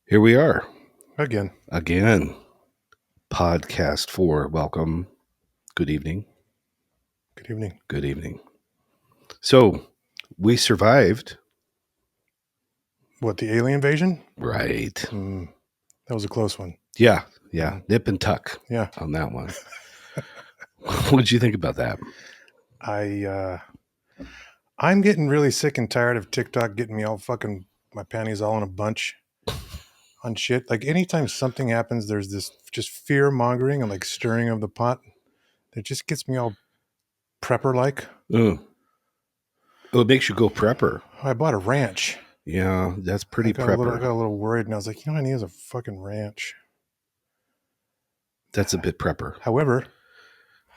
Here we are Again. Podcast 4. Welcome. Good evening. Good evening. Good evening. So we survived. What, the alien invasion? Right. That was a close one. Yeah. Nip and tuck Yeah. on that one. What did you think about that? I'm getting really sick and tired of TikTok getting me all fucking my panties all in a bunch on shit. Like anytime something happens, there's this just fear mongering and like stirring of the pot that just gets me all prepper like. Oh, it makes you go prepper. I bought a ranch. Yeah, that's pretty I got prepper. a little worried, and I was like, I need a fucking ranch. That's a bit prepper. However,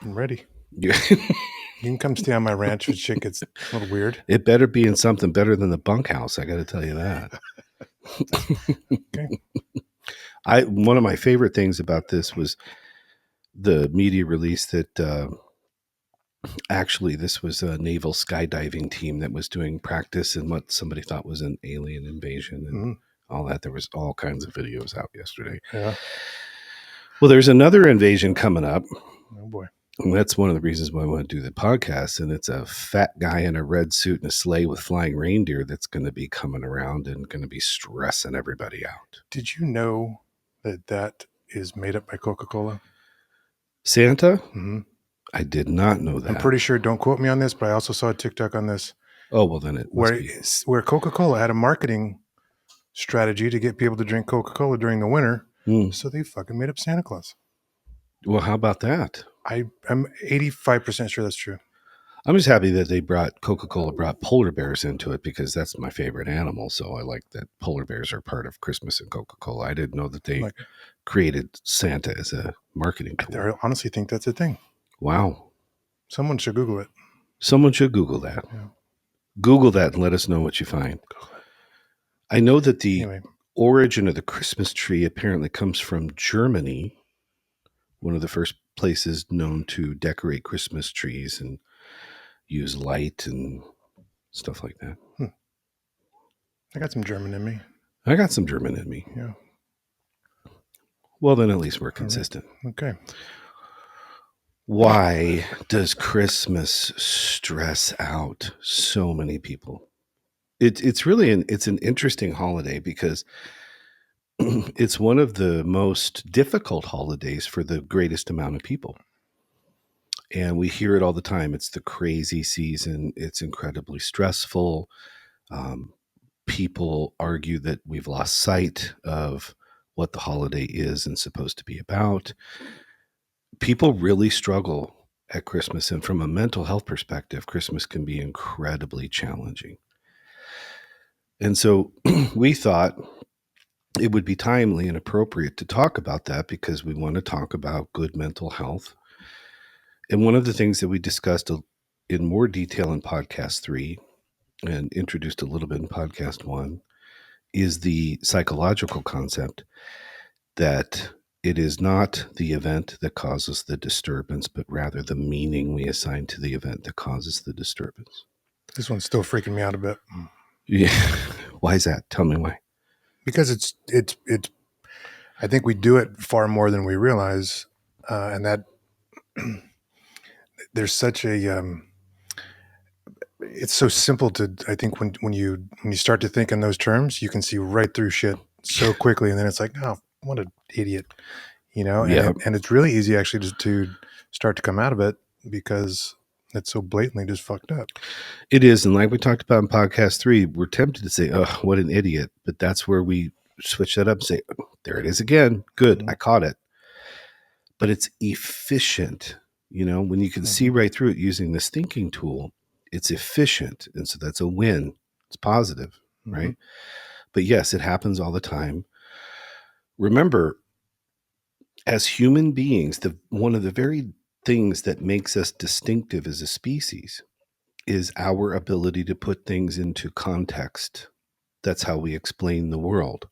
I'm ready. Yeah. You can come stay on my ranch if shit gets a little weird. It better be in something better than the bunkhouse. I got to tell you that. Okay. One of my favorite things about this was the media release that actually this was a naval skydiving team that was doing practice in what somebody thought was an alien invasion and all that. There was all kinds of videos out yesterday. Yeah. Well, there's another invasion coming up. Oh boy. And that's one of the reasons why I want to do the podcast. And it's a fat guy in a red suit and a sleigh with flying reindeer that's going to be coming around and going to be stressing everybody out. Did you know that is made up by Coca-Cola? Santa? Mm-hmm. I did not know that. I'm pretty sure, don't quote me on this, but I also saw a TikTok on this. Oh, well, then it must be. Where Coca-Cola had a marketing strategy to get people to drink Coca-Cola during the winter. So they fucking made up Santa Claus. Well, how about that? I'm 85% sure that's true. I'm just happy that Coca-Cola brought polar bears into it because that's my favorite animal. So I like that polar bears are part of Christmas and Coca-Cola. I didn't know that they created Santa as a marketing tool. I honestly think that's a thing. Wow. Someone should Google it. Someone should Google that. Yeah. Google that and let us know what you find. I know that the origin of the Christmas tree apparently comes from Germany, one of the first places known to decorate Christmas trees and use light and stuff like that. I got some German in me. I got some German in me. Yeah. Well, then at least we're consistent. Right. Okay. Why does Christmas stress out so many people? It's really an interesting holiday because it's one of the most difficult holidays for the greatest amount of people. And we hear it all the time. It's the crazy season. It's incredibly stressful. People argue that we've lost sight of what the holiday is and supposed to be about. People really struggle at Christmas. And from a mental health perspective, Christmas can be incredibly challenging. And so we thought it would be timely and appropriate to talk about that because we want to talk about good mental health. And one of the things that we discussed in more detail in podcast 3 and introduced a little bit in podcast 1 is the psychological concept that it is not the event that causes the disturbance, but rather the meaning we assign to the event that causes the disturbance. This one's still freaking me out a bit. Yeah. Why is that? Tell me why. Because it's I think we do it far more than we realize. And that there's such a, it's so simple to, I think when you start to think in those terms, you can see right through shit so quickly. And then it's like, oh, what an idiot, and it's really easy actually to start to come out of it because it's so blatantly just fucked up. It is. And like we talked about in podcast 3, we're tempted to say, oh, what an idiot. But that's where we switch that up and say, oh, there it is again. Good. I caught it. But it's efficient. When you can see right through it using this thinking tool, it's efficient. And so that's a win. It's positive, right? But yes, it happens all the time. Remember, as human beings, one of the very things that makes us distinctive as a species is our ability to put things into context. That's how we explain the world.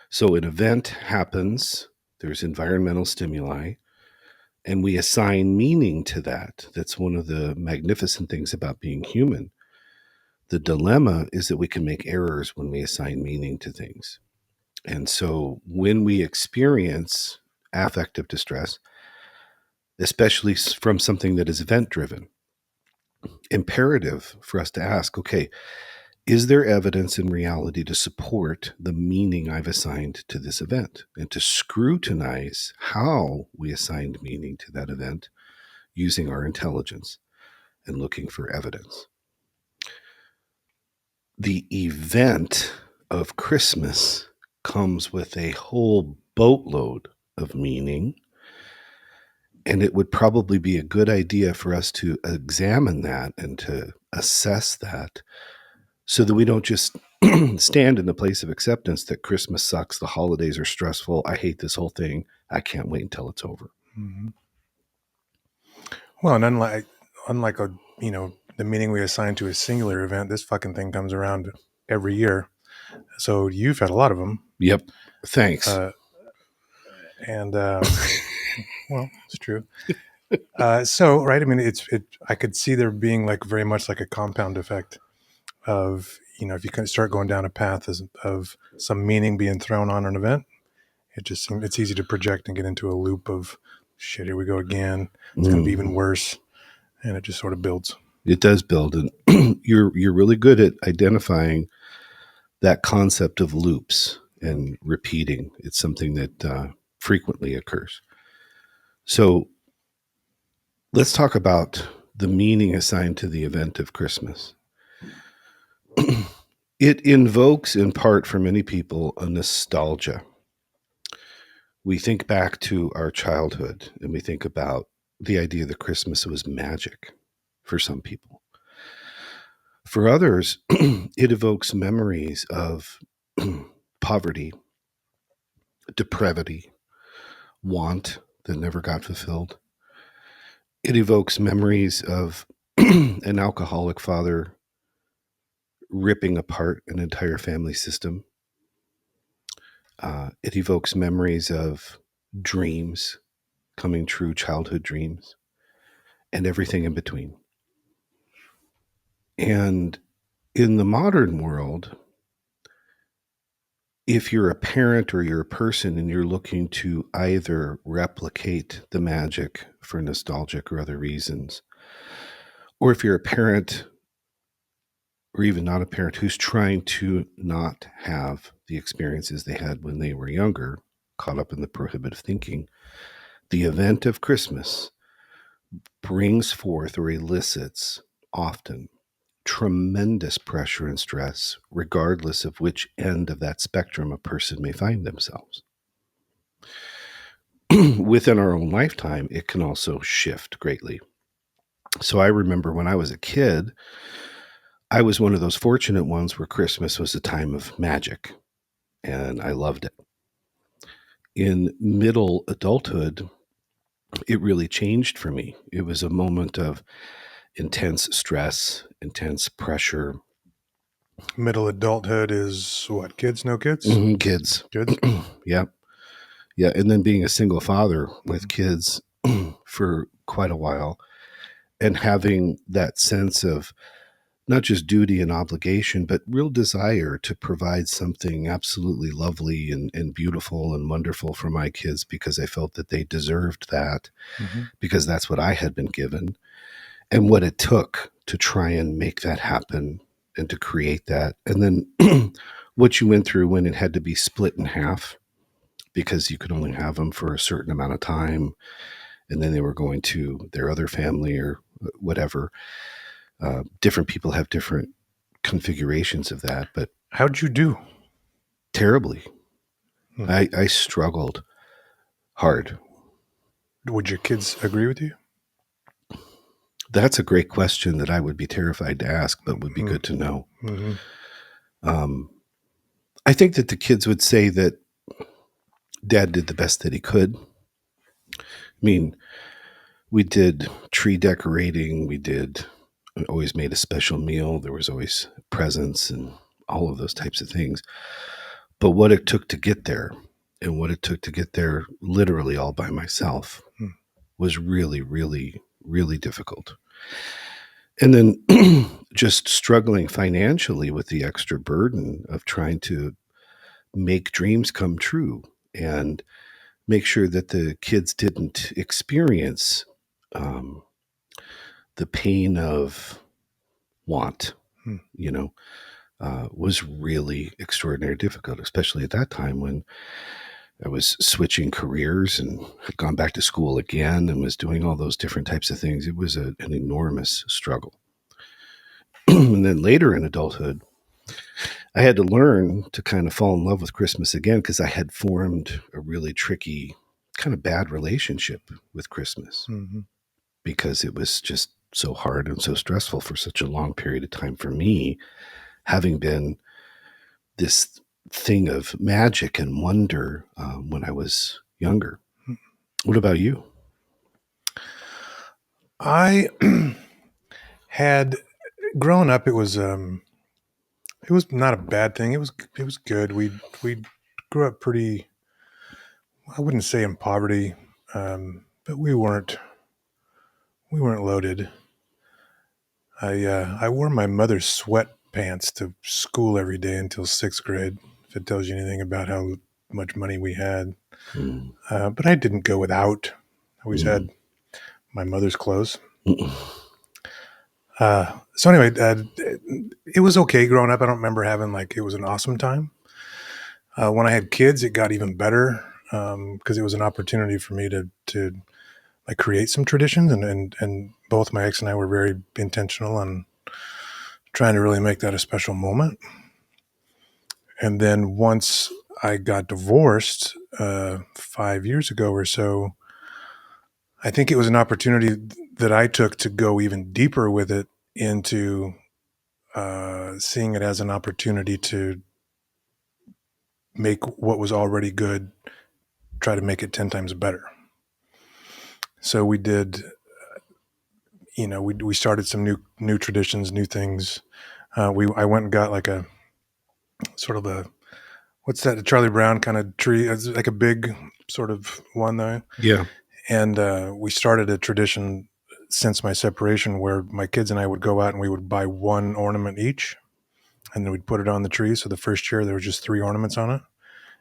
So an event happens, there's environmental stimuli, and we assign meaning to that. That's one of the magnificent things about being human. The dilemma is that we can make errors when we assign meaning to things. And so when we experience affective distress, especially from something that is event driven, imperative for us to ask, okay, is there evidence in reality to support the meaning I've assigned to this event, and to scrutinize how we assigned meaning to that event using our intelligence and looking for evidence. The event of Christmas comes with a whole boatload of meaning, and it would probably be a good idea for us to examine that and to assess that, so that we don't just stand in the place of acceptance that Christmas sucks, the holidays are stressful, I hate this whole thing, I can't wait until it's over. Mm-hmm. Well, and unlike the meaning we assign to a singular event, this fucking thing comes around every year. So you've had a lot of them. Yep. Thanks. And well, it's true. So, right. I mean, I could see there being like very much like a compound effect of, if you can start going down a path of some meaning being thrown on an event, it's easy to project and get into a loop of shit. Here we go again. It's going to be even worse. And it just sort of builds. It does build. And you're really good at identifying that concept of loops and repeating. It's something that frequently occurs. So let's talk about the meaning assigned to the event of Christmas. It invokes, in part for many people, a nostalgia. We think back to our childhood and we think about the idea that Christmas was magic for some people. For others, it evokes memories of poverty, depravity, want that never got fulfilled. It evokes memories of an alcoholic father ripping apart an entire family system. It evokes memories of dreams coming true, childhood dreams, and everything in between. And in the modern world, if you're a parent or you're a person and you're looking to either replicate the magic for nostalgic or other reasons, or if you're a parent or even not a parent who's trying to not have the experiences they had when they were younger, caught up in the prohibitive thinking, the event of Christmas brings forth or elicits often tremendous pressure and stress, regardless of which end of that spectrum a person may find themselves. Within our own lifetime, it can also shift greatly. So I remember when I was a kid, I was one of those fortunate ones where Christmas was a time of magic, and I loved it. In middle adulthood, it really changed for me. It was a moment of intense stress, intense pressure. Middle adulthood is what? Kids? No kids? Mm-hmm, kids. Kids? Yeah. Yeah. And then being a single father with kids for quite a while, and having that sense of not just duty and obligation, but real desire to provide something absolutely lovely and beautiful and wonderful for my kids, because I felt that they deserved that, because that's what I had been given, and what it took to try and make that happen and to create that. And then what you went through when it had to be split in half because you could only have them for a certain amount of time, and then they were going to their other family or whatever. Different people have different configurations of that, but how'd you do? Terribly. I struggled hard. Would your kids agree with you? That's a great question that I would be terrified to ask, but would be good to know. I think that the kids would say that Dad did the best that he could. I mean, we did tree decorating. We always made a special meal. There was always presents and all of those types of things. But what it took to get there, and what it took to get there literally all by myself, was really, really, really difficult. And then just struggling financially with the extra burden of trying to make dreams come true and make sure that the kids didn't experience um, the pain of want, Hmm. was really extraordinarily difficult, especially at that time when I was switching careers and had gone back to school again and was doing all those different types of things. It was an enormous struggle. And then later in adulthood, I had to learn to kind of fall in love with Christmas again because I had formed a really tricky, kind of bad relationship with Christmas Mm-hmm. because it was just so hard and so stressful for such a long period of time for me, having been this thing of magic and wonder when I was younger. What about you? I had grown up. It was not a bad thing. It was good. We grew up pretty. I wouldn't say in poverty, but we weren't loaded. I wore my mother's sweatpants to school every day until sixth grade. If it tells you anything about how much money we had, Mm, but I didn't go without. I always mm, had my mother's clothes. mm, So anyway, it was okay growing up. I don't remember having like it was an awesome time. When I had kids, it got even better because it was an opportunity for me to like create some traditions, and both my ex and I were very intentional on trying to really make that a special moment. And then once I got divorced 5 years ago or so, I think it was an opportunity that I took to go even deeper with it into seeing it as an opportunity to make what was already good, try to make it 10 times better. So we did, we started some new traditions, new things. I went and got like a sort of a, what's that, a Charlie Brown kind of tree. It's like a big sort of one though. yeah. And we started a tradition since my separation where my kids and I would go out and we would buy one ornament each and then we'd put it on the tree. So the first year there was just 3 ornaments on it.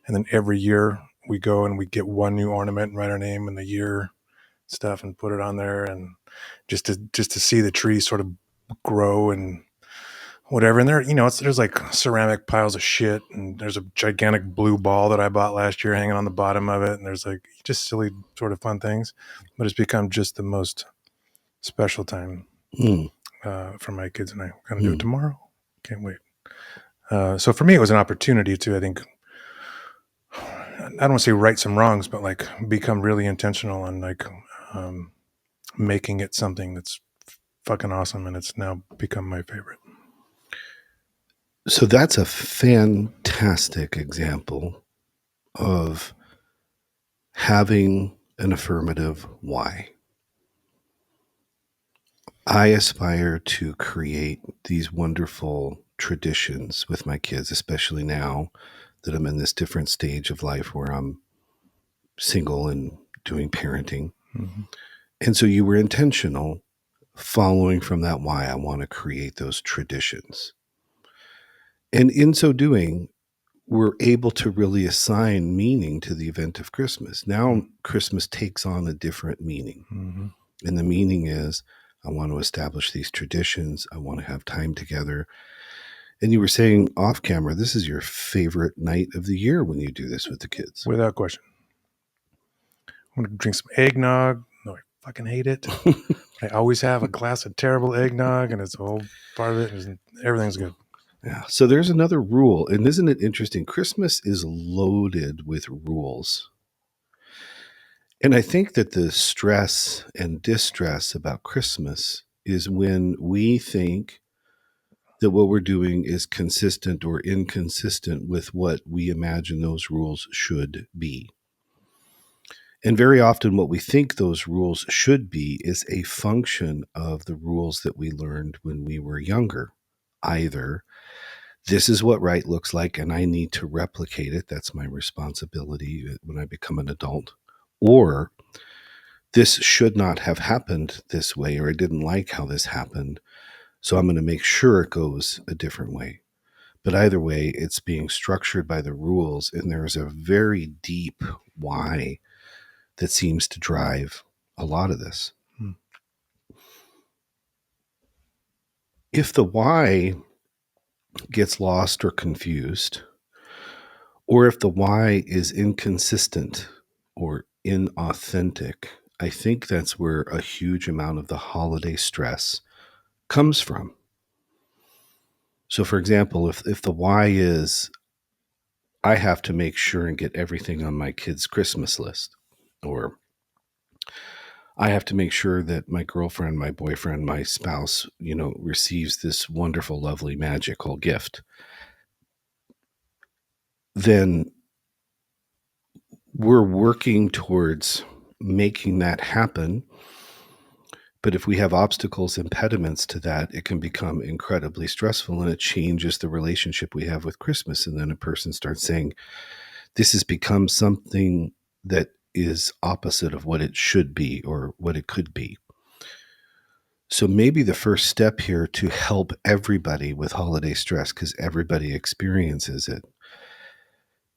And then every year we go and we get one new ornament and write our name and the year stuff and put it on there. And just to see the tree sort of grow and whatever. And there, there's like ceramic piles of shit and there's a gigantic blue ball that I bought last year hanging on the bottom of it. And there's like just silly sort of fun things, but it's become just the most special time Mm, for my kids and I. We're going to do it mm. tomorrow. Can't wait. So for me, it was an opportunity to, I think, I don't want to say right some wrongs, but like become really intentional on like um, making it something that's fucking awesome. And it's now become my favorite. So that's a fantastic example of having an affirmative why. I aspire to create these wonderful traditions with my kids, especially now that I'm in this different stage of life where I'm single and doing parenting. Mm-hmm. And so you were intentional following from that why. I want to create those traditions. And in so doing, we're able to really assign meaning to the event of Christmas. Now, Christmas takes on a different meaning. Mm-hmm. And the meaning is I want to establish these traditions. I want to have time together. And you were saying off camera, this is your favorite night of the year when you do this with the kids. Without question. I want to drink some eggnog. No, I fucking hate it. I always have a glass of terrible eggnog, and it's a whole part of it. And everything's good. Yeah. So there's another rule. And isn't it interesting? Christmas is loaded with rules. And I think that the stress and distress about Christmas is when we think that what we're doing is consistent or inconsistent with what we imagine those rules should be. And very often, what we think those rules should be is a function of the rules that we learned when we were younger. Either this is what right looks like, and I need to replicate it. That's my responsibility when I become an adult. Or this should not have happened this way, or I didn't like how this happened. So I'm going to make sure it goes a different way. But either way, it's being structured by the rules, and there's a very deep why that seems to drive a lot of this. Hmm. If the why gets lost or confused, or if the why is inconsistent or inauthentic, I think that's where a huge amount of the holiday stress comes from. So, for example, if the why is, I have to make sure and get everything on my kid's Christmas list, or I have to make sure that my girlfriend, my boyfriend, my spouse, receives this wonderful, lovely, magical gift, then we're working towards making that happen. But if we have obstacles, impediments to that, it can become incredibly stressful, and it changes the relationship we have with Christmas. And then a person starts saying, this has become something that is opposite of what it should be or what it could be. So maybe the first step here to help everybody with holiday stress, because everybody experiences it,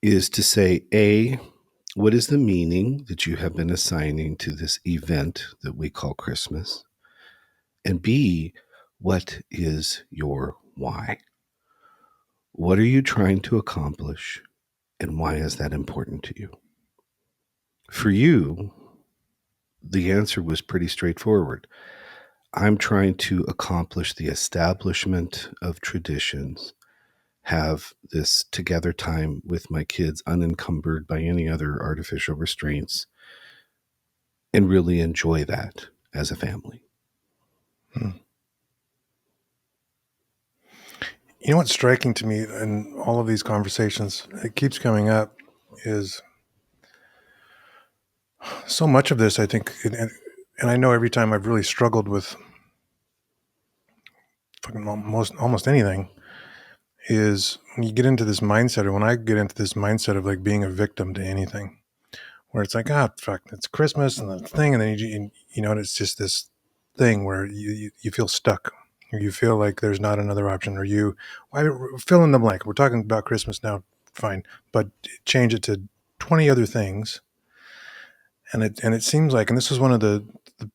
is to say, A, what is the meaning that you have been assigning to this event that we call Christmas? And B, what is your why? What are you trying to accomplish? And why is that important to you? For you, the answer was pretty straightforward. I'm trying to accomplish the establishment of traditions, have this together time with my kids unencumbered by any other artificial restraints, and really enjoy that as a family. Hmm. You know what's striking to me in all of these conversations, it keeps coming up, is so much of this, I think, and I know every time I've really struggled with fucking almost anything, is when you get into this mindset, or when I get into this mindset of like being a victim to anything, where it's like, fuck, it's Christmas and the thing, and then and it's just this thing where you feel stuck, or you feel like there's not another option, or fill in the blank. We're talking about Christmas now, fine, but change it to 20 other things, and it seems like, and this was one of the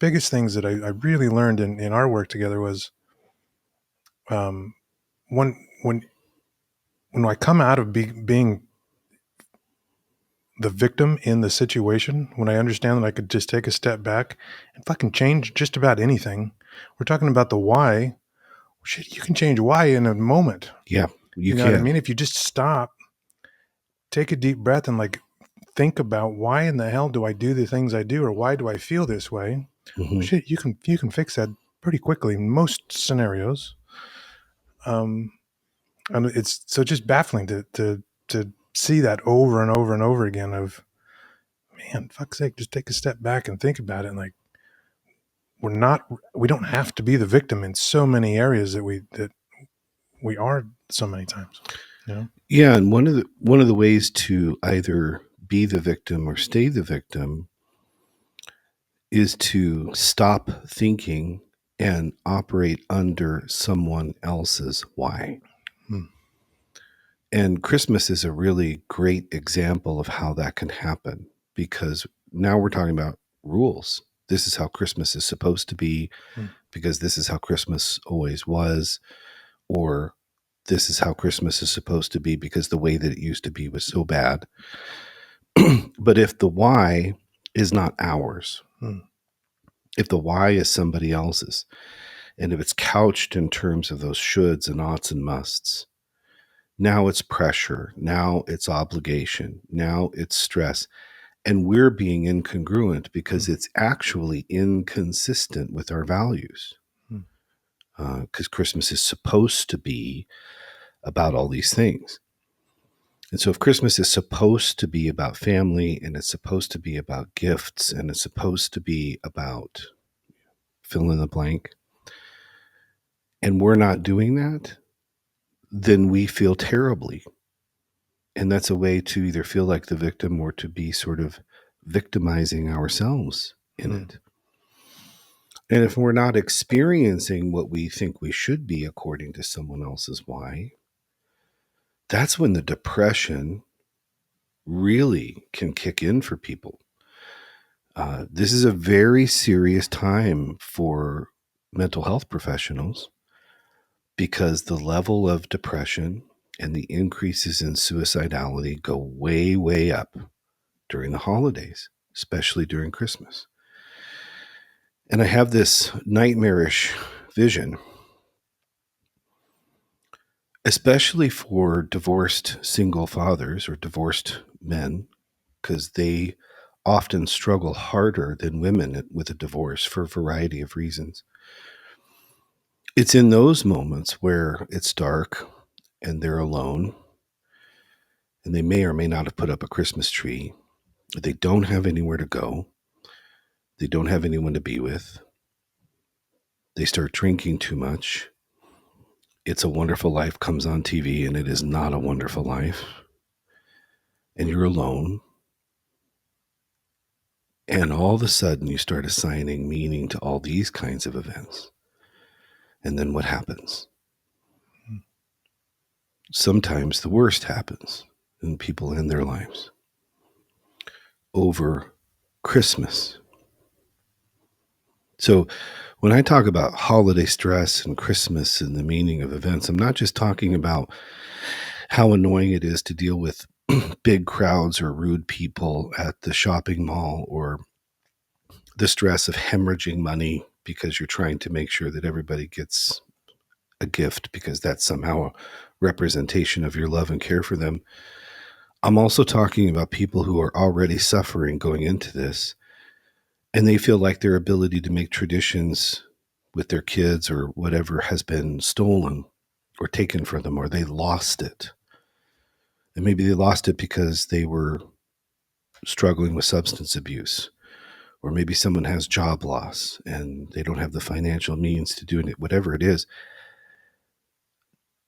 biggest things that I really learned in our work together was, um, when I come out of being the victim in the situation, when I understand that I could just take a step back and fucking change just about anything. We're talking about the why. Shit, you can change why in a moment. Yeah, you know can. what I mean? If you just stop, take a deep breath, and like think about, why in the hell do I do the things I do, or why do I feel this way? Mm-hmm. Shit, you can fix that pretty quickly in most scenarios. And it's so just baffling to see that over and over and over again of, man, fuck's sake, just take a step back and think about it. And like, we don't have to be the victim in so many areas that we are so many times. Yeah, and one of the ways to either be the victim or stay the victim is to stop thinking and operate under someone else's why. Hmm. And Christmas is a really great example of how that can happen, because now we're talking about rules. This is how Christmas is supposed to be, because this is how Christmas always was, or this is how Christmas is supposed to be because the way that it used to be was so bad. But if the why is not ours, if the why is somebody else's, and if it's couched in terms of those shoulds and oughts and musts, now it's pressure, now it's obligation, now it's stress. And we're being incongruent because it's actually inconsistent with our values. Because Christmas is supposed to be about all these things. And so if Christmas is supposed to be about family, and it's supposed to be about gifts, and it's supposed to be about fill in the blank, and we're not doing that, then we feel terribly. And that's a way to either feel like the victim or to be sort of victimizing ourselves in it. And if we're not experiencing what we think we should be according to someone else's why, that's when the depression really can kick in for people. This is a very serious time for mental health professionals because the level of depression and the increases in suicidality go way, way up during the holidays, especially during Christmas. And I have this nightmarish vision, especially for divorced single fathers or divorced men, because they often struggle harder than women with a divorce for a variety of reasons. It's in those moments where it's dark and they're alone and they may or may not have put up a Christmas tree. They don't have anywhere to go. They don't have anyone to be with. They start drinking too much. It's a Wonderful Life comes on TV and it is not a wonderful life. And you're alone. And all of a sudden you start assigning meaning to all these kinds of events. And then what happens? Sometimes the worst happens and people end their lives over Christmas. So when I talk about holiday stress and Christmas and the meaning of events, I'm not just talking about how annoying it is to deal with big crowds or rude people at the shopping mall, or the stress of hemorrhaging money because you're trying to make sure that everybody gets a gift because that's somehow a representation of your love and care for them. I'm also talking about people who are already suffering going into this, and they feel like their ability to make traditions with their kids or whatever has been stolen or taken from them, or they lost it. And maybe they lost it because they were struggling with substance abuse, or maybe someone has job loss and they don't have the financial means to do it, whatever it is.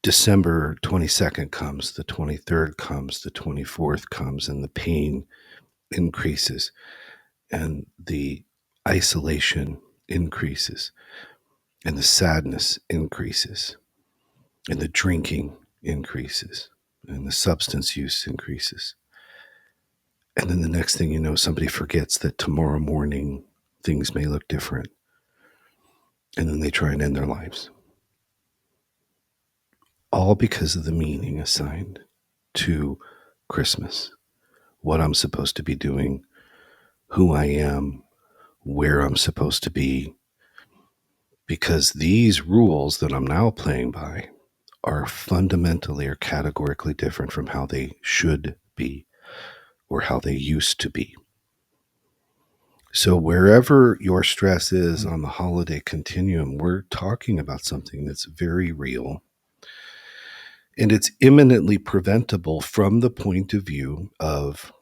December 22nd comes, the 23rd comes, the 24th comes, and the pain increases and the isolation increases and the sadness increases and the drinking increases and the substance use increases. And then the next thing you know, somebody forgets that tomorrow morning things may look different. And then they try and end their lives. All because of the meaning assigned to Christmas. What I'm supposed to be doing, who I am, where I'm supposed to be. Because these rules that I'm now playing by are fundamentally or categorically different from how they should be or how they used to be. So wherever your stress is on the holiday continuum, we're talking about something that's very real. And it's imminently preventable from the point of view of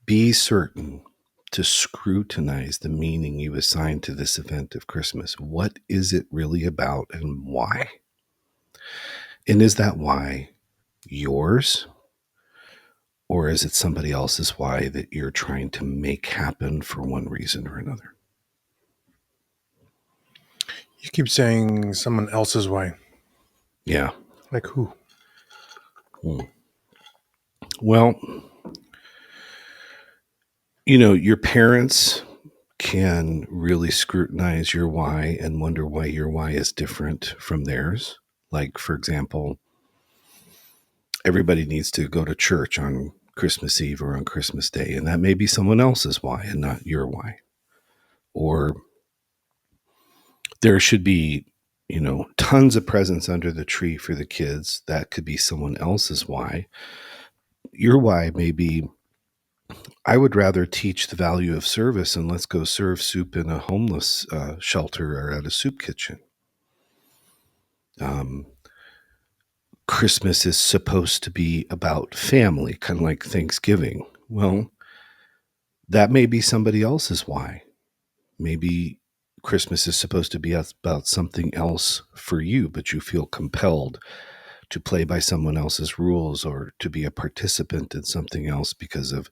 be certain to scrutinize the meaning you assign to this event of Christmas. What is it really about and why? And is that why yours? Or is it somebody else's why that you're trying to make happen for one reason or another? You keep saying someone else's way. Yeah. Like who? Well, you know, your parents can really scrutinize your why and wonder why your why is different from theirs. Like, for example, everybody needs to go to church on Christmas Eve or on Christmas Day, and that may be someone else's why and not your why. Or there should be, you know, tons of presents under the tree for the kids. That could be someone else's why. Your why may be, I would rather teach the value of service and let's go serve soup in a homeless shelter or at a soup kitchen. Christmas is supposed to be about family, kind of like Thanksgiving. Well, that may be somebody else's why. Maybe Christmas is supposed to be about something else for you, but you feel compelled to play by someone else's rules or to be a participant in something else because of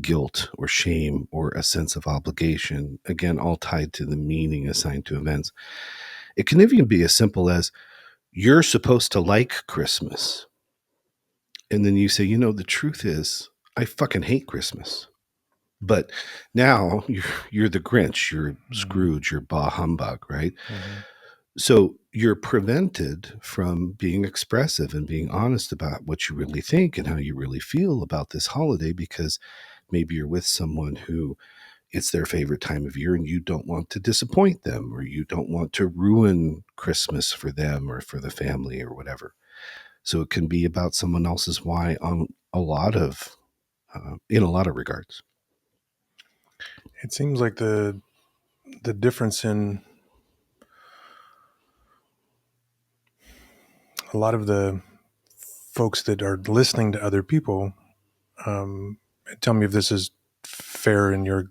guilt or shame or a sense of obligation. Again, all tied to the meaning assigned to events. It can even be as simple as you're supposed to like Christmas, And then you say, the truth is, I fucking hate Christmas. But now you're the Grinch, you're Scrooge, you're bah humbug, right? Mm-hmm. So you're prevented from being expressive and being honest about what you really think and how you really feel about this holiday, because maybe you're with someone who it's their favorite time of year and you don't want to disappoint them, or you don't want to ruin Christmas for them or for the family or whatever. So it can be about someone else's why on a lot of in a lot of regards. It seems like the difference in a lot of the folks that are listening to other people, tell me if this is fair in your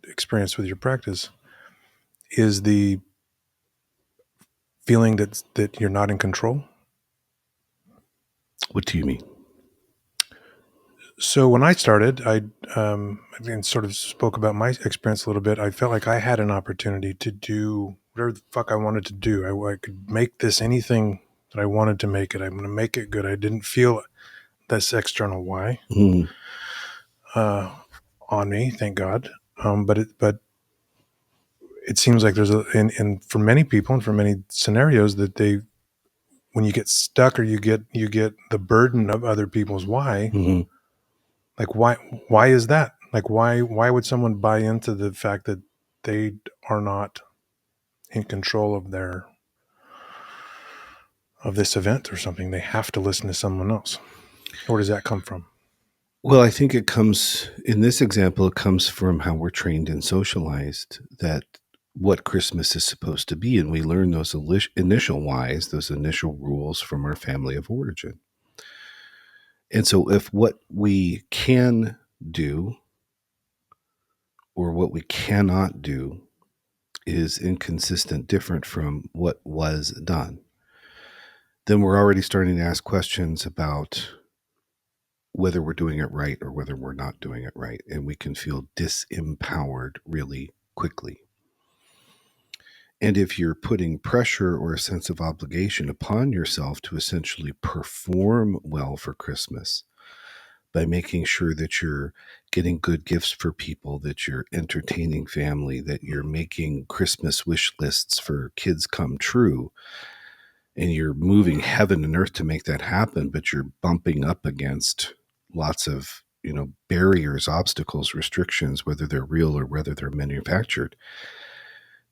experience with your practice, is the feeling that you're not in control. What do you mean? So when I started, I sort of spoke about my experience a little bit. I felt like I had an opportunity to do whatever the fuck I wanted to do. I could make this anything that I wanted to make it. I'm going to make it good. I didn't feel this external why on me, thank God. But it seems like there's and for many people and for many scenarios that when you get stuck or you get the burden of other people's why. Mm-hmm. Like why is that? Like why would someone buy into the fact that they are not in control of this event or something? They have to listen to someone else. Where does that come from? Well, I think in this example, it comes from how we're trained and socialized, that what Christmas is supposed to be. And we learn those initial whys, those initial rules from our family of origin. And so if what we can do or what we cannot do is inconsistent, different from what was done, then we're already starting to ask questions about whether we're doing it right or whether we're not doing it right. And we can feel disempowered really quickly. And if you're putting pressure or a sense of obligation upon yourself to essentially perform well for Christmas by making sure that you're getting good gifts for people, that you're entertaining family, that you're making Christmas wish lists for kids come true, and you're moving heaven and earth to make that happen, but you're bumping up against lots of barriers, obstacles, restrictions, whether they're real or whether they're manufactured,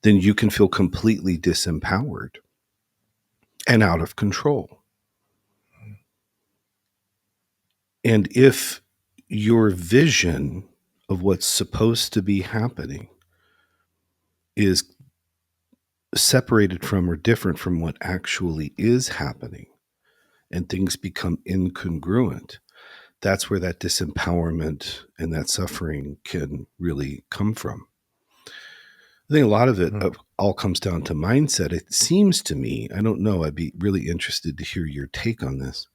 then you can feel completely disempowered and out of control. And if your vision of what's supposed to be happening is separated from or different from what actually is happening, and things become incongruent, that's where that disempowerment and that suffering can really come from. I think a lot of it all comes down to mindset. It seems to me, I don't know, I'd be really interested to hear your take on this.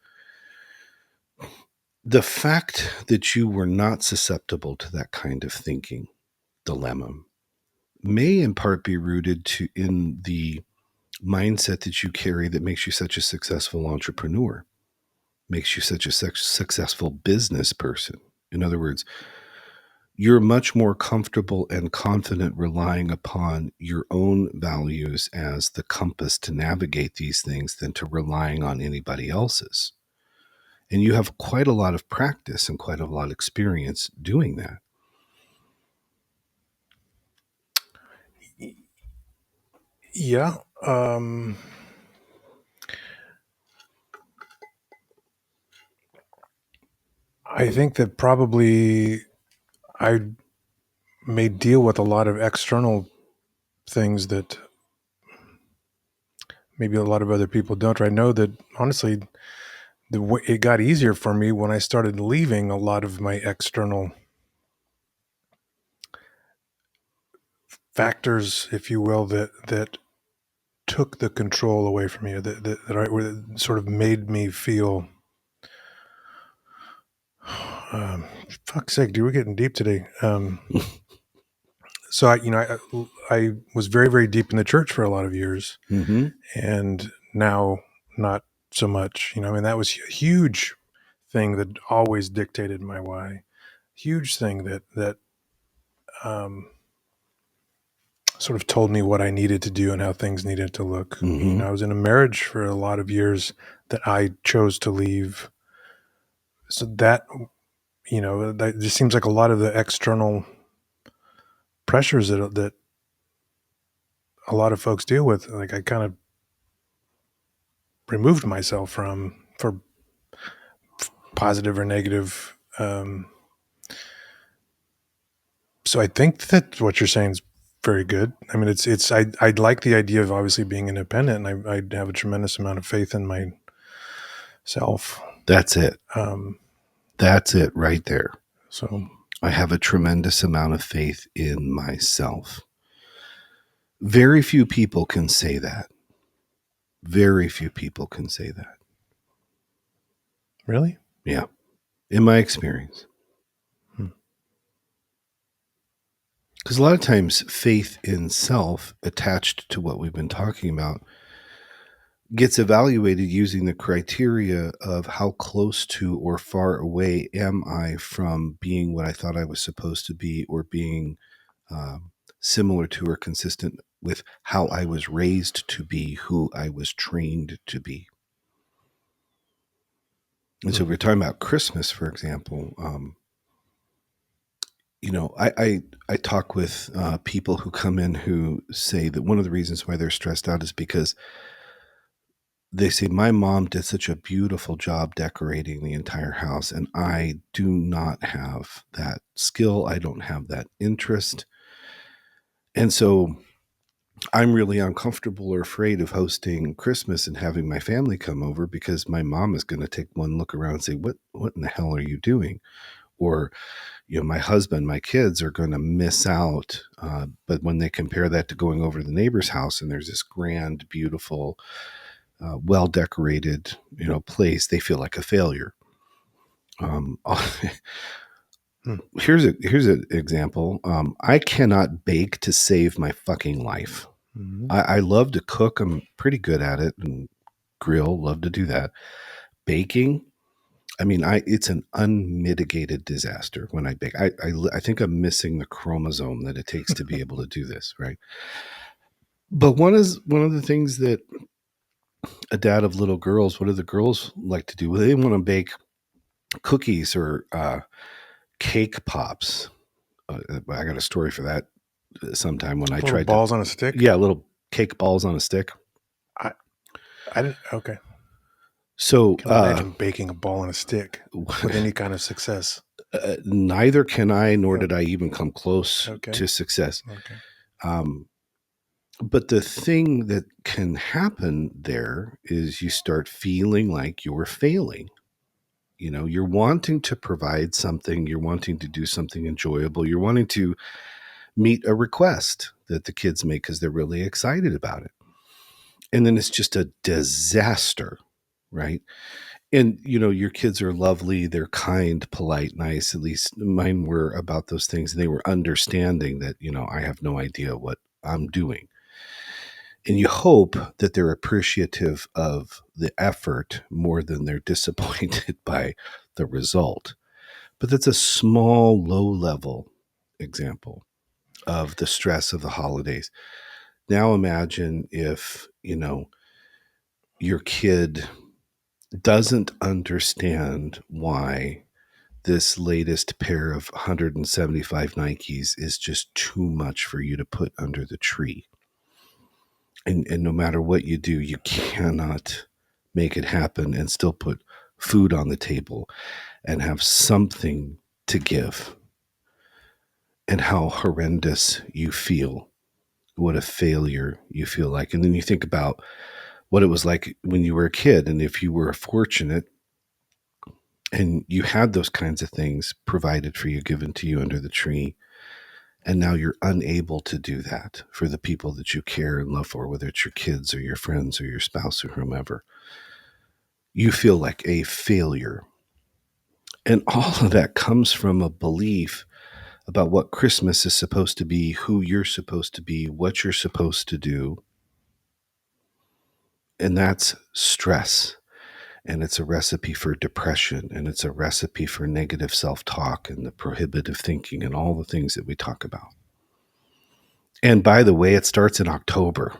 The fact that you were not susceptible to that kind of thinking dilemma may in part be rooted in the mindset that you carry that makes you such a successful entrepreneur, makes you such a successful business person. In other words, you're much more comfortable and confident relying upon your own values as the compass to navigate these things than to relying on anybody else's. And you have quite a lot of practice and quite a lot of experience doing that. Yeah. I think that probably I may deal with a lot of external things that maybe a lot of other people don't. I know that honestly, it got easier for me when I started leaving a lot of my external factors, if you will, that took the control away from me, that sort of made me feel. Fuck's sake, dude, we're getting deep today. So I was very, very deep in the church for a lot of years, Mm-hmm. and now not so much. I mean, that was huge. thing that always dictated my why. Huge thing that um, sort of told me what I needed to do and how things needed to look. Mm-hmm. I was in a marriage for a lot of years that I chose to leave. So that, that just seems like a lot of the external pressures that a lot of folks deal with. Like I kind of removed myself from for positive or negative. So I think that what you're saying is very good. I mean, I like the idea of obviously being independent, and I have a tremendous amount of faith in myself. That's it. Um, That's it right there. so I have a tremendous amount of faith in myself. Very few people can say that. Very few people can say that. really, Yeah. In my experience. Because a lot of times faith in self attached to what we've been talking about gets evaluated using the criteria of how close to or far away am I from being what I thought I was supposed to be, or being similar to or consistent with how I was raised to be, who I was trained to be. And so if we're talking about Christmas, for example, I talk with people who come in who say that one of the reasons why they're stressed out is because they say, my mom did such a beautiful job decorating the entire house, and I do not have that skill. I don't have that interest. And so I'm really uncomfortable or afraid of hosting Christmas and having my family come over, because my mom is going to take one look around and say, what in the hell are you doing? Or, my husband, my kids are going to miss out. But when they compare that to going over to the neighbor's house and there's this grand, beautiful, well-decorated, place, they feel like a failure. Here's an example. I cannot bake to save my fucking life. Mm-hmm. I love to cook. I'm pretty good at it, and grill, love to do that. Baking, I mean, it's an unmitigated disaster when I bake. I think I'm missing the chromosome that it takes to be able to do this, right? But one of the things that a dad of little girls, what do the girls like to do? Well, they want to bake cookies or cake pops. I got a story for that sometime when I little tried balls on a stick. Yeah, little cake balls on a stick. I didn't. Okay. So Can imagine baking a ball on a stick with any kind of success. Neither can I, nor did I even come close Okay. to success. Okay. But the thing that can happen there is you start feeling like you're failing. You're wanting to provide something, you're wanting to do something enjoyable, you're wanting to meet a request that the kids make because they're really excited about it. And then it's just a disaster, right? And, your kids are lovely, they're kind, polite, nice. At least mine were about those things. They were understanding that, I have no idea what I'm doing. And you hope that they're appreciative of the effort more than they're disappointed by the result. But that's a small, low level example of the stress of the holidays. Now imagine if, your kid doesn't understand why this latest pair of 175 Nikes is just too much for you to put under the tree. And no matter what you do, you cannot make it happen and still put food on the table and have something to give. And how horrendous you feel, what a failure you feel like. And then you think about what it was like when you were a kid, and if you were fortunate and you had those kinds of things provided for you, given to you under the tree, and now you're unable to do that for the people that you care and love for, whether it's your kids or your friends or your spouse or whomever. You feel like a failure. And all of that comes from a belief about what Christmas is supposed to be, who you're supposed to be, what you're supposed to do. And that's stress. and it's a recipe for depression, and it's a recipe for negative self-talk and the prohibitive thinking and all the things that we talk about. And by the way, it starts in October.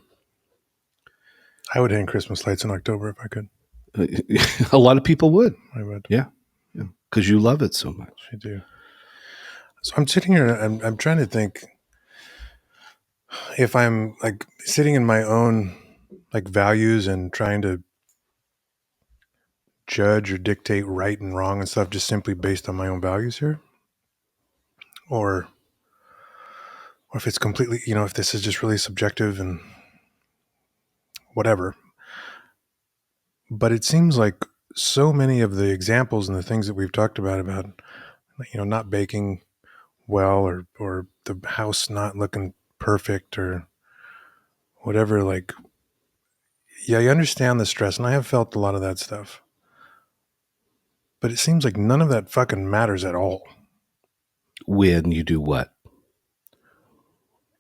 I would hang Christmas lights in October if I could. A lot of people would. I would. Yeah. Because you love it so much. I do. So I'm sitting here and I'm trying to think if I'm like sitting in my own like values and trying to judge or dictate right and wrong and stuff just simply based on my own values here, or if it's completely, if this is just really subjective and whatever. But it seems like so many of the examples and the things that we've talked about not baking well, or the house not looking perfect or whatever, like, yeah, you understand the stress, and I have felt a lot of that stuff. But it seems like none of that fucking matters at all. When you do what?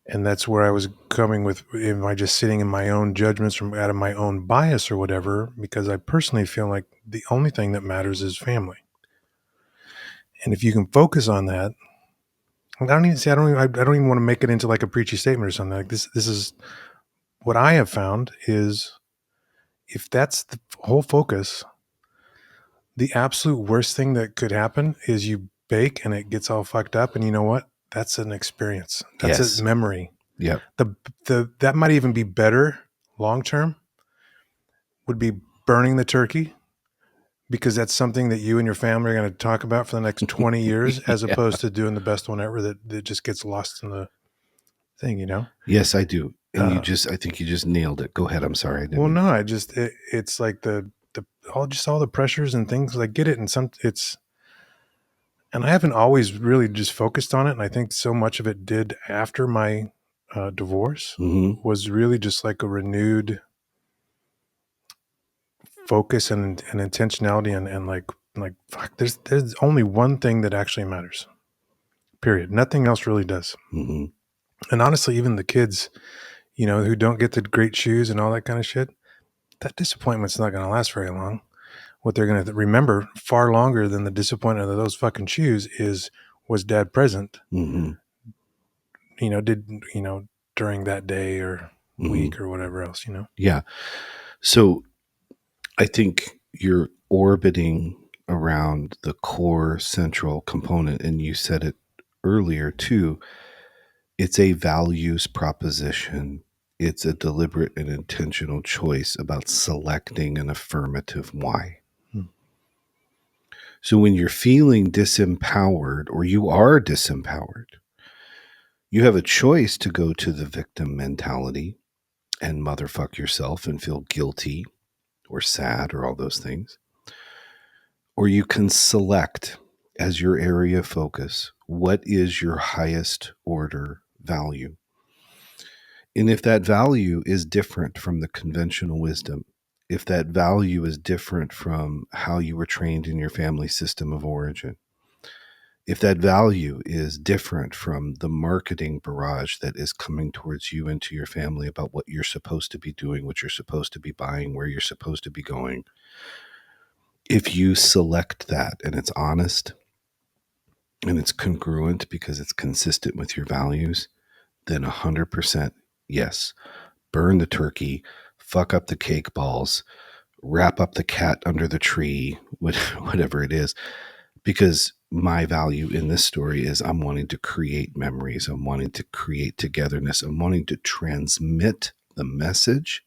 And that's where I was coming with, am I just sitting in my own judgments from out of my own bias or whatever? Because I personally feel like the only thing that matters is family. And if you can focus on that, I don't even want to make it into like a preachy statement or something like this. This is what I have found is, if that's the whole focus, the absolute worst thing that could happen is you bake and it gets all fucked up. And you know what? That's an experience. That's a memory. Yeah. That might even be better long term, would be burning the turkey, because that's something that you and your family are going to talk about for the next 20 years, as opposed to doing the best one ever that just gets lost in the thing, Yes, I do. And I think you just nailed it. Go ahead. I'm sorry. Well, no, it's like all the pressures and things. I get it. And I haven't always really just focused on it. And I think so much of it did after my divorce was really just like a renewed focus and intentionality and like fuck, there's only one thing that actually matters, period. Nothing else really does. And honestly, even the kids, who don't get the great shoes and all that kind of shit, that disappointment's not going to last very long. What they're going to remember far longer than the disappointment of those fucking shoes was dad present, during that day or week or whatever else, Yeah. So I think you're orbiting around the core central component, and you said it earlier too. It's a values proposition. It's a deliberate and intentional choice about selecting an affirmative why. So when you're feeling disempowered, or you are disempowered, you have a choice to go to the victim mentality and motherfuck yourself and feel guilty or sad or all those things. Or you can select as your area of focus, what is your highest order value? And if that value is different from the conventional wisdom, if that value is different from how you were trained in your family system of origin, if that value is different from the marketing barrage that is coming towards you and to your family about what you're supposed to be doing, what you're supposed to be buying, where you're supposed to be going, if you select that and it's honest and it's congruent because it's consistent with your values, then 100% yes. Burn the turkey, fuck up the cake balls, wrap up the cat under the tree, whatever it is. Because my value in this story is I'm wanting to create memories. I'm wanting to create togetherness. I'm wanting to transmit the message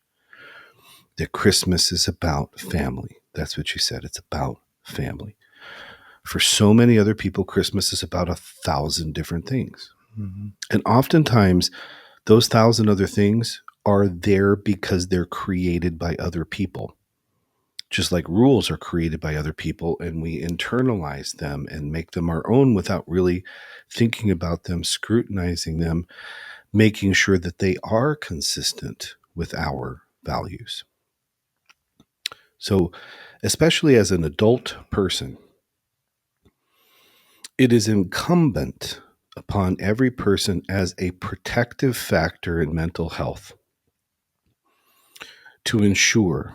that Christmas is about family. That's what you said. It's about family. For so many other people, Christmas is about 1,000 different things. And oftentimes, those 1,000 other things are there because they're created by other people. Just like rules are created by other people, and we internalize them and make them our own without really thinking about them, scrutinizing them, making sure that they are consistent with our values. So, especially as an adult person, it is incumbent upon every person as a protective factor in mental health to ensure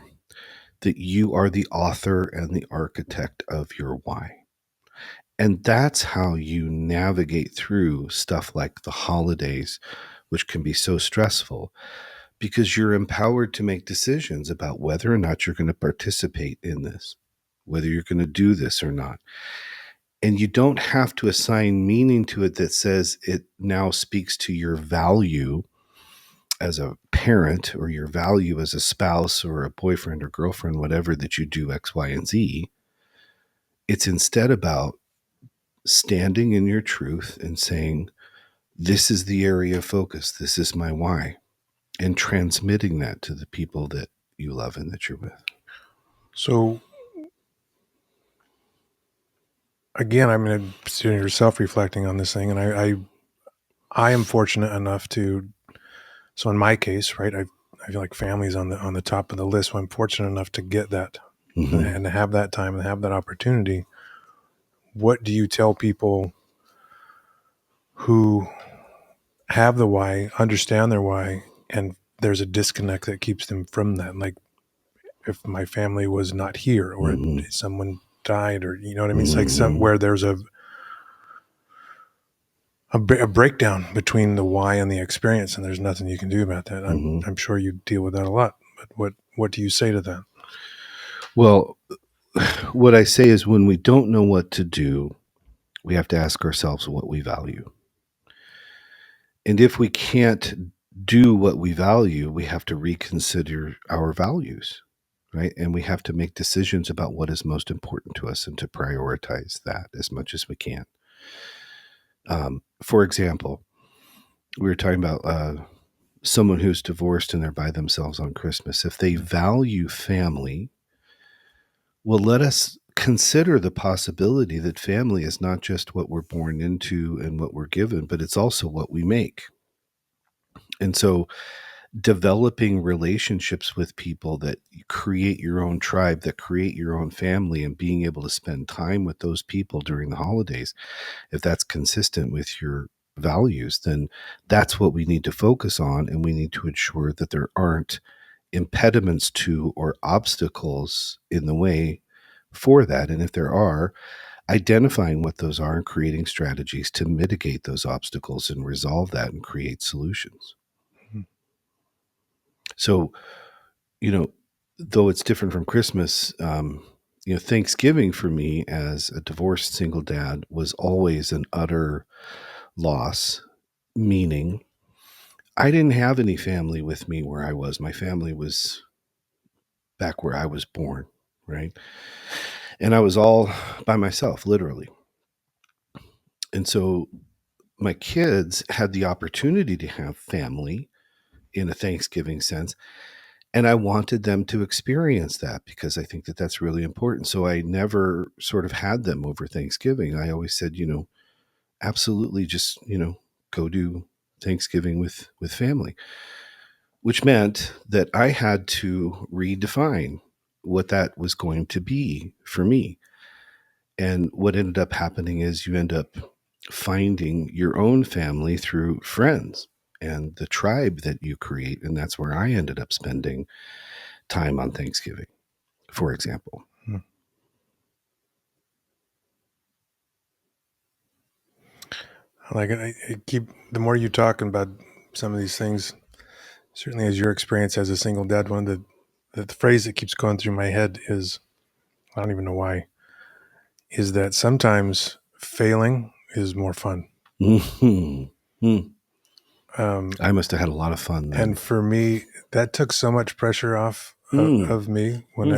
that you are the author and the architect of your why. And that's how you navigate through stuff like the holidays, which can be so stressful, because you're empowered to make decisions about whether or not you're going to participate in this, whether you're going to do this or not. And you don't have to assign meaning to it that says it now speaks to your value as a parent or your value as a spouse or a boyfriend or girlfriend, whatever, that you do X, Y, and Z. It's instead about standing in your truth and saying, this is the area of focus. This is my why. And transmitting that to the people that you love and that you're with. So again, I'm going to sit here self-reflecting on this thing. And I am fortunate enough to, so in my case, right, I feel like family's on the top of the list. So I'm fortunate enough to get that and to have that time and have that opportunity. What do you tell people who have the why, understand their why, and there's a disconnect that keeps them from that? Like, if my family was not here, or someone died, or you know what I mean? It's like where there's a breakdown between the why and the experience, and there's nothing you can do about that. I'm sure you deal with that a lot. But what do you say to that? Well, what I say is, when we don't know what to do, we have to ask ourselves what we value. And if we can't do what we value, we have to reconsider our values, right? And we have to make decisions about what is most important to us and to prioritize that as much as we can. For example, we were talking about someone who's divorced and they're by themselves on Christmas. If they value family, well, let us consider the possibility that family is not just what we're born into and what we're given, but it's also what we make. And so developing relationships with people that create your own tribe, that create your own family, and being able to spend time with those people during the holidays, if that's consistent with your values, then that's what we need to focus on. And we need to ensure that there aren't impediments to or obstacles in the way for that. And if there are, identifying what those are and creating strategies to mitigate those obstacles and resolve that and create solutions. So, though it's different from Christmas, Thanksgiving for me as a divorced single dad was always an utter loss, meaning I didn't have any family with me where I was. My family was back where I was born, right? And I was all by myself, literally. And so my kids had the opportunity to have family in a Thanksgiving sense. And I wanted them to experience that because I think that that's really important. So I never sort of had them over Thanksgiving. I always said, absolutely just, go do Thanksgiving with family, which meant that I had to redefine what that was going to be for me. And what ended up happening is you end up finding your own family through friends and the tribe that you create. And that's where I ended up spending time on Thanksgiving, for example. I like it. I keep, the more you talk about some of these things, certainly as your experience as a single dad, one of the phrase that keeps going through my head is, I don't even know why, is that sometimes failing is more fun. Mm-hmm. I must have had a lot of fun then. And for me, that took so much pressure off of me when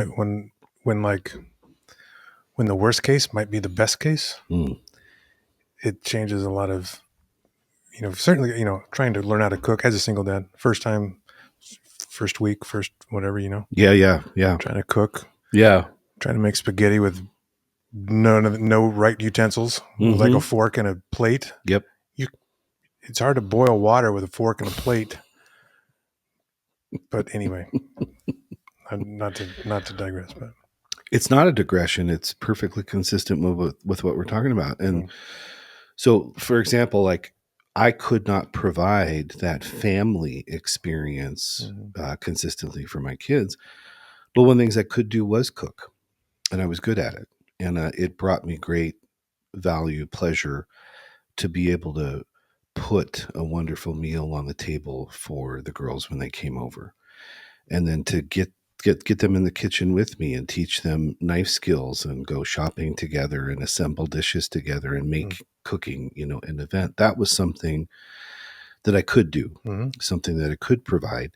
the worst case might be the best case. It changes a lot of, certainly, trying to learn how to cook as a single dad, first time, first week, first whatever, Yeah. trying to cook, Yeah. trying to make spaghetti with no right utensils, with like a fork and a plate. Yep. It's hard to boil water with a fork and a plate. But anyway, not to digress, but It's not a digression. It's perfectly consistent with what we're talking about. And so, for example, like I could not provide that family experience consistently for my kids. Well, one of the things I could do was cook, and I was good at it. And it brought me great value, pleasure to be able to put a wonderful meal on the table for the girls when they came over. And then to get them in the kitchen with me and teach them knife skills and go shopping together and assemble dishes together and make cooking, an event. That was something that I could do, something that I could provide.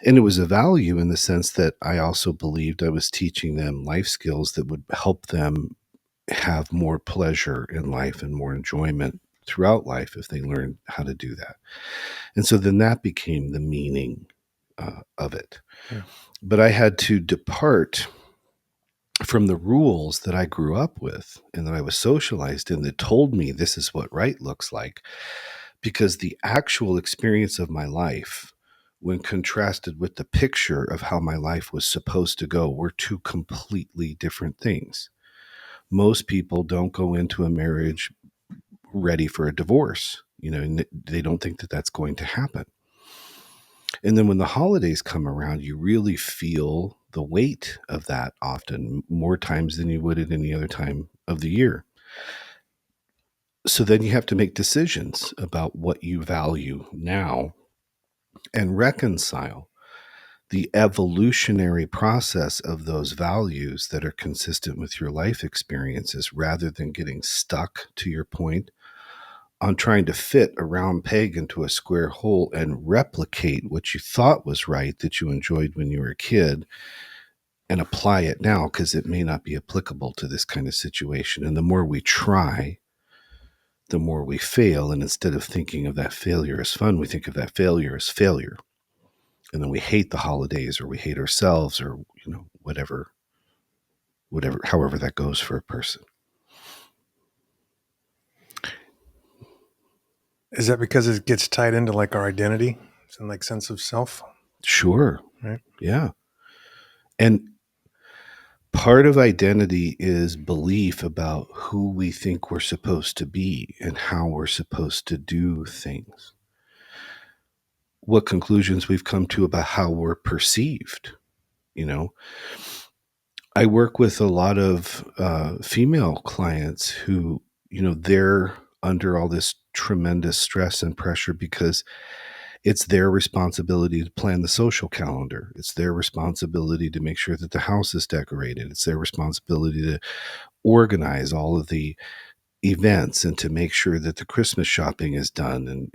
And it was a value in the sense that I also believed I was teaching them life skills that would help them have more pleasure in life and more enjoyment throughout life if they learned how to do that. And so then that became the meaning of it. Yeah. But I had to depart from the rules that I grew up with and that I was socialized in that told me this is what right looks like, because the actual experience of my life, when contrasted with the picture of how my life was supposed to go, were two completely different things. Most people don't go into a marriage ready for a divorce, and they don't think that that's going to happen. And then when the holidays come around, you really feel the weight of that often more times than you would at any other time of the year. So then you have to make decisions about what you value now and reconcile the evolutionary process of those values that are consistent with your life experiences, rather than getting stuck, to your point, on trying to fit a round peg into a square hole and replicate what you thought was right that you enjoyed when you were a kid and apply it now, because it may not be applicable to this kind of situation. And the more we try, the more we fail. And instead of thinking of that failure as fun, we think of that failure as failure. And then we hate the holidays, or we hate ourselves, or, whatever, however that goes for a person. Is that because it gets tied into like our identity and like sense of self? Sure. Right. Yeah. And part of identity is belief about who we think we're supposed to be and how we're supposed to do things. What conclusions we've come to about how we're perceived. I work with a lot of female clients who, they're under all this tremendous stress and pressure because it's their responsibility to plan the social calendar. It's their responsibility to make sure that the house is decorated. It's their responsibility to organize all of the events and to make sure that the Christmas shopping is done. And,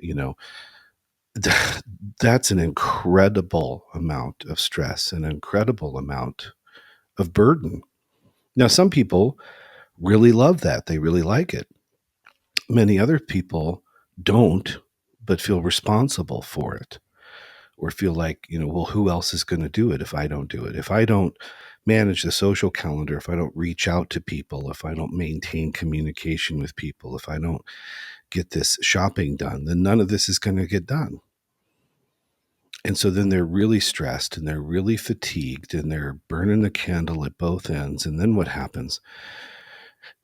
that's an incredible amount of stress, an incredible amount of burden. Now, some people really love that. They really like it. Many other people don't, but feel responsible for it, or feel like, well, who else is going to do it if I don't do it? If I don't manage the social calendar, if I don't reach out to people, if I don't maintain communication with people, if I don't get this shopping done, then none of this is going to get done. And so then they're really stressed and they're really fatigued and they're burning the candle at both ends. And then what happens?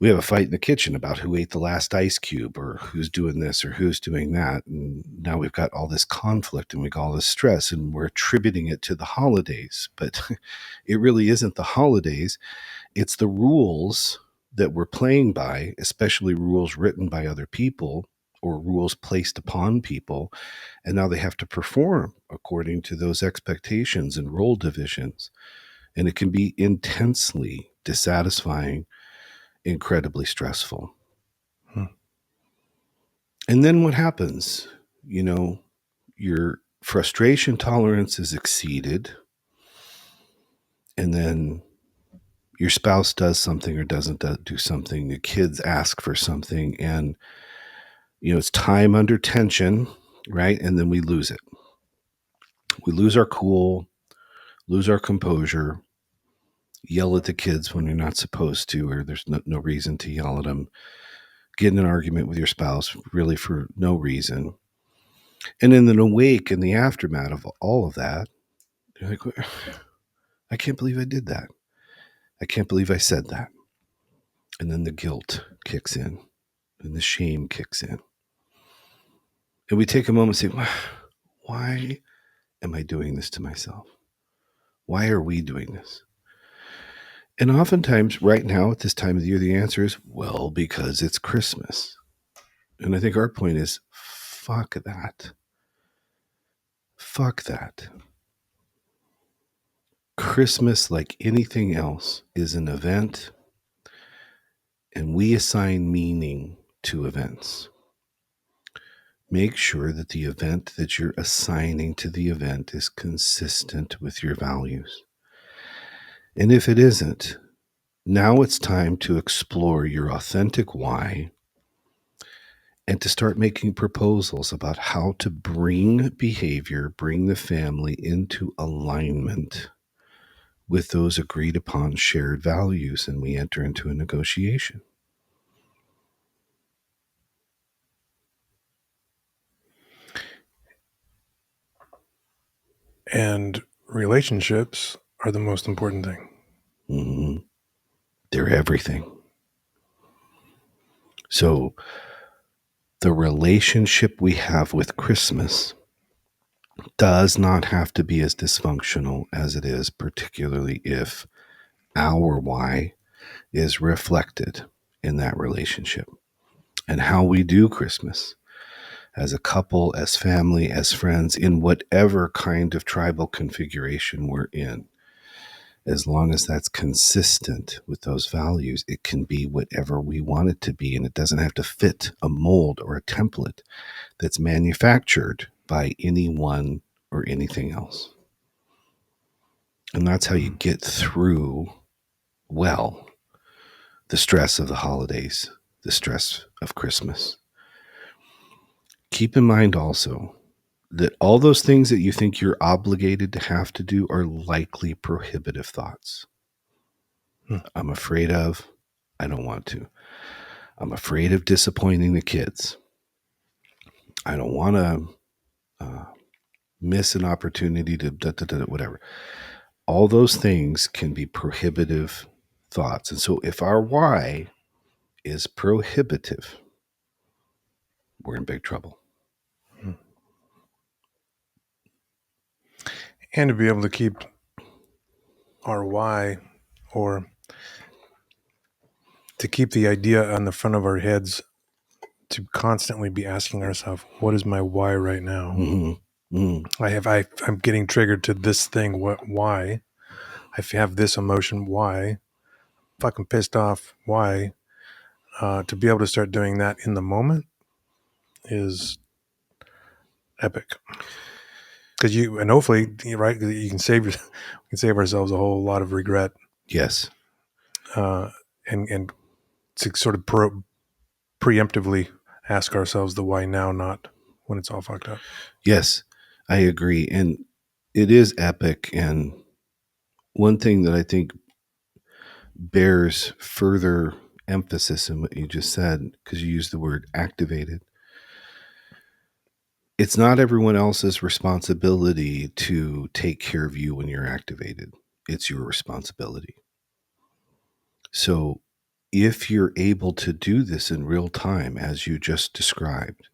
We have a fight in the kitchen about who ate the last ice cube, or who's doing this or who's doing that. And now we've got all this conflict and we got all this stress, and we're attributing it to the holidays. But it really isn't the holidays. It's the rules that we're playing by, especially rules written by other people or rules placed upon people. And now they have to perform according to those expectations and role divisions. And it can be intensely dissatisfying, incredibly stressful. And then what happens? Your frustration tolerance is exceeded, and then your spouse does something or doesn't do something. The kids ask for something, and it's time under tension, right? And then we lose it. We lose our cool, lose our composure, yell at the kids when you're not supposed to, or there's no reason to yell at them. Get in an argument with your spouse really for no reason. And in the wake and the aftermath of all of that, you're like, I can't believe I did that. I can't believe I said that. And then the guilt kicks in and the shame kicks in. And we take a moment and say, why am I doing this to myself? Why are we doing this? And oftentimes, right now at this time of the year, the answer is, well, because it's Christmas. And I think our point is, fuck that. Fuck that. Christmas, like anything else, is an event, and we assign meaning to events. Make sure that the event that you're assigning to the event is consistent with your values. And if it isn't, now it's time to explore your authentic why and to start making proposals about how to bring behavior, bring the family into alignment with those agreed upon shared values, and we enter into a negotiation. And relationships are the most important thing. Mm-hmm. They're everything. So the relationship we have with Christmas does not have to be as dysfunctional as it is, particularly if our why is reflected in that relationship. And how we do Christmas as a couple, as family, as friends, in whatever kind of tribal configuration we're in, as long as that's consistent with those values, it can be whatever we want it to be. And it doesn't have to fit a mold or a template that's manufactured by anyone or anything else. And that's how you get through, well, the stress of the holidays, the stress of Christmas. Keep in mind also that all those things that you think you're obligated to have to do are likely prohibitive thoughts. I'm afraid of, I don't want to. I'm afraid of disappointing the kids. I don't want to miss an opportunity to whatever. All those things can be prohibitive thoughts. And so if our why is prohibitive, we're in big trouble. And to be able to keep our why, or to keep the idea on the front of our heads, to constantly be asking ourselves, what is my why right now? Mm-hmm. Mm-hmm. I'm getting triggered to this thing. Why? I have this emotion. Why? Fucking pissed off. Why? To be able to start doing that in the moment is epic. Because hopefully, right, you can we can save ourselves a whole lot of regret. Yes. And to sort of preemptively ask ourselves the why now, not when it's all fucked up. Yes, I agree. And it is epic. And one thing that I think bears further emphasis in what you just said, because you used the word activated, it's not everyone else's responsibility to take care of you when you're activated. It's your responsibility. So if you're able to do this in real time, as you just described,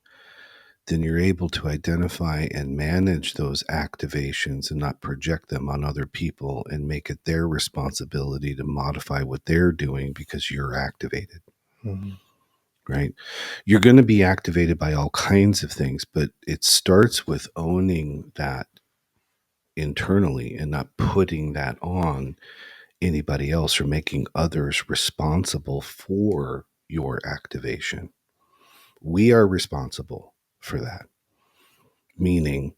then you're able to identify and manage those activations and not project them on other people and make it their responsibility to modify what they're doing because you're activated. Mm-hmm. Right? You're going to be activated by all kinds of things, but it starts with owning that internally and not putting that on anybody else or making others responsible for your activation. We are responsible for that. Meaning,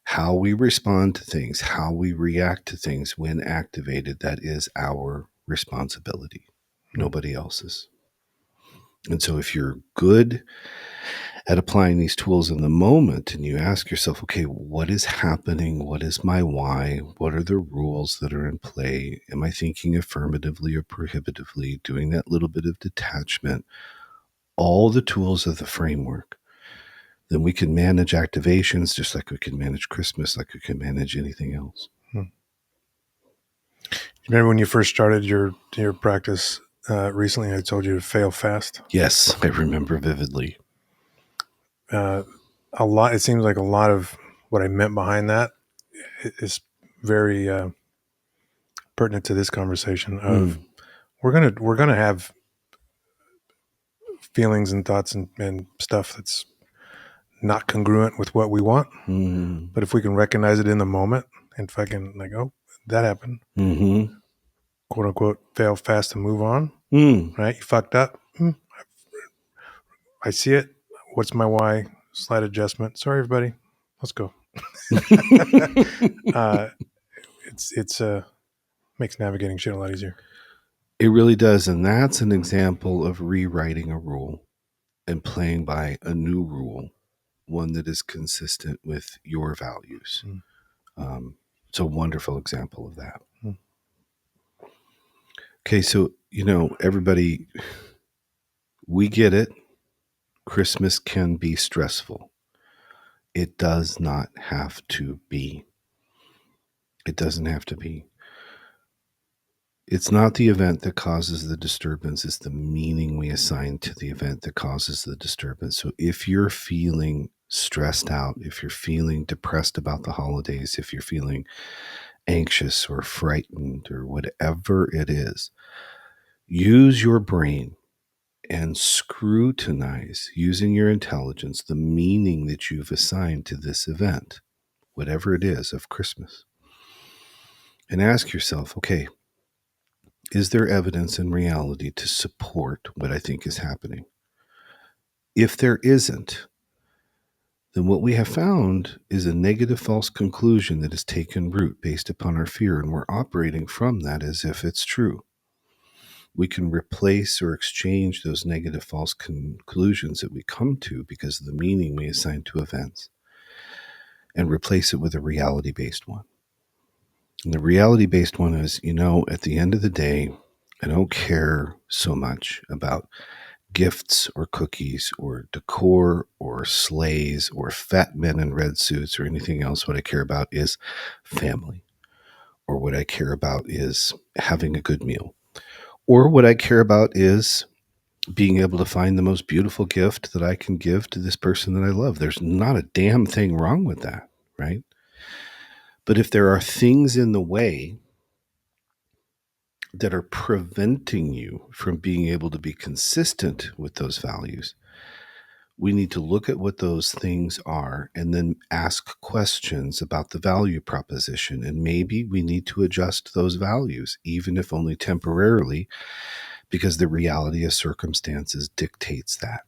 how we respond to things, how we react to things when activated, that is our responsibility, nobody else's. And so if you're good at applying these tools in the moment and you ask yourself, okay, what is happening? What is my why? What are the rules that are in play? Am I thinking affirmatively or prohibitively? Doing that little bit of detachment, all the tools of the framework. Then we can manage activations just like we can manage Christmas, like we can manage anything else. Remember when you first started your practice recently, I told you to fail fast? Yes, I remember vividly. A lot. It seems like a lot of what I meant behind that is very pertinent to this conversation of we're gonna have feelings and thoughts and stuff that's not congruent with what we want. But if we can recognize it in the moment and fucking like, oh, that happened, quote unquote, fail fast and move on. Right? You fucked up. I see it. What's my why? Slight adjustment. Sorry, everybody. Let's go. It's makes navigating shit a lot easier. It really does. And that's an example of rewriting a rule and playing by a new rule, one that is consistent with your values. It's a wonderful example of that. Okay, so, everybody, we get it. Christmas can be stressful. It does not have to be. It doesn't have to be. It's not the event that causes the disturbance. It's the meaning we assign to the event that causes the disturbance. So if you're feeling stressed out, if you're feeling depressed about the holidays, if you're feeling anxious or frightened or whatever it is, use your brain and scrutinize, using your intelligence, the meaning that you've assigned to this event, whatever it is of Christmas. And ask yourself, okay, is there evidence in reality to support what I think is happening? If there isn't, then what we have found is a negative false conclusion that has taken root based upon our fear, and we're operating from that as if it's true. We can replace or exchange those negative false conclusions that we come to because of the meaning we assign to events and replace it with a reality-based one. And the reality-based one is, at the end of the day, I don't care so much about gifts or cookies or decor or sleighs or fat men in red suits or anything else. What I care about is family, or what I care about is having a good meal, or what I care about is being able to find the most beautiful gift that I can give to this person that I love. There's not a damn thing wrong with that, right? But if there are things in the way that are preventing you from being able to be consistent with those values, we need to look at what those things are and then ask questions about the value proposition. And maybe we need to adjust those values, even if only temporarily, because the reality of circumstances dictates that.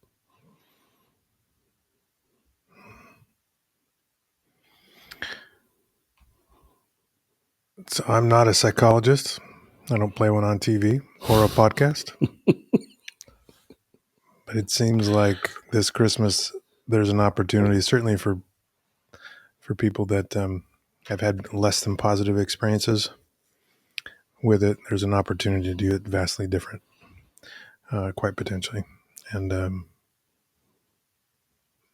So I'm not a psychologist. I don't play one on TV or a podcast. But it seems like this Christmas, there's an opportunity, certainly for people that have had less than positive experiences with it. There's an opportunity to do it vastly different, quite potentially. And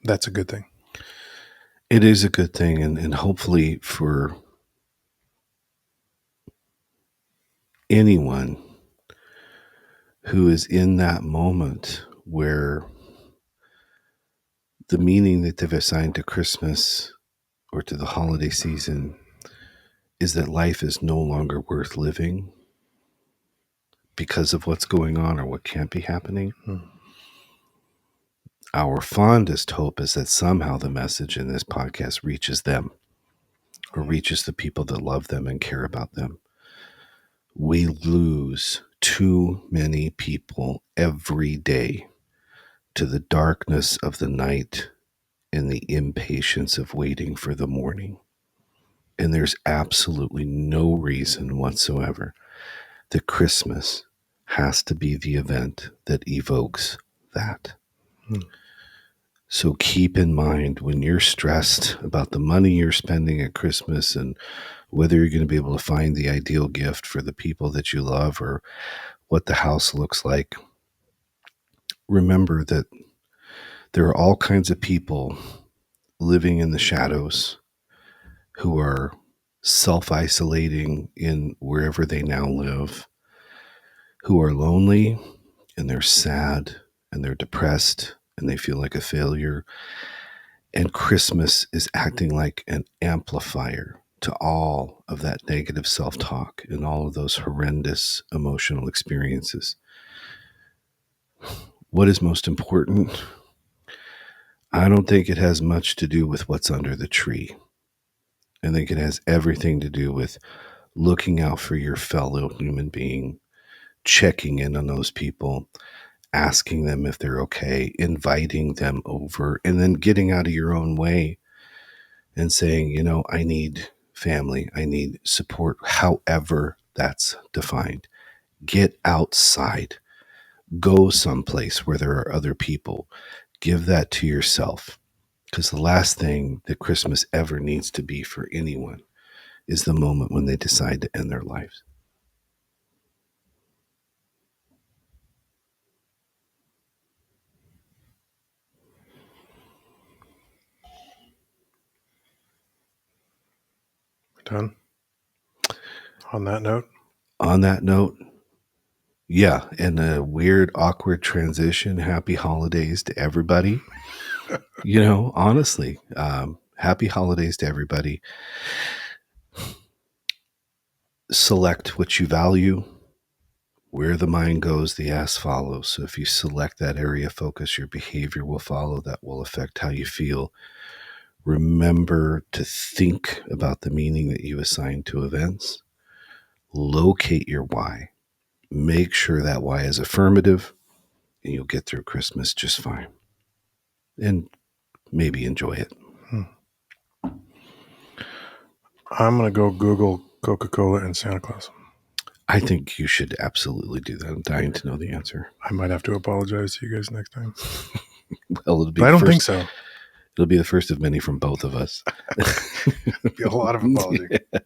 that's a good thing. It is a good thing. And hopefully for anyone who is in that moment where the meaning that they've assigned to Christmas or to the holiday season is that life is no longer worth living because of what's going on or what can't be happening. Our fondest hope is that somehow the message in this podcast reaches them or reaches the people that love them and care about them. We lose too many people every day to the darkness of the night and the impatience of waiting for the morning. And there's absolutely no reason whatsoever that Christmas has to be the event that evokes that. So keep in mind when you're stressed about the money you're spending at Christmas and whether you're going to be able to find the ideal gift for the people that you love or what the house looks like, remember that there are all kinds of people living in the shadows who are self-isolating in wherever they now live, who are lonely and they're sad and they're depressed and they feel like a failure. And Christmas is acting like an amplifier to all of that negative self-talk and all of those horrendous emotional experiences. What is most important? I don't think it has much to do with what's under the tree. I think it has everything to do with looking out for your fellow human being, checking in on those people, asking them if they're okay, inviting them over, and then getting out of your own way and saying, I need family, I need support, however that's defined. Get outside, go someplace where there are other people. Give that to yourself. Because the last thing that Christmas ever needs to be for anyone is the moment when they decide to end their lives. Done. On that note. On that note, yeah, and a weird, awkward transition. Happy holidays to everybody. Honestly, happy holidays to everybody. Select what you value. Where the mind goes, the ass follows. So if you select that area of focus, your behavior will follow. That will affect how you feel. Remember to think about the meaning that you assign to events. Locate your why. Make sure that why is affirmative, and you'll get through Christmas just fine. And maybe enjoy it. I'm going to go Google Coca-Cola and Santa Claus. I think you should absolutely do that. I'm dying to know the answer. I might have to apologize to you guys next time. Well, it'll be. But I don't think so. It'll be the first of many from both of us. It'll be a lot of apology. Yeah.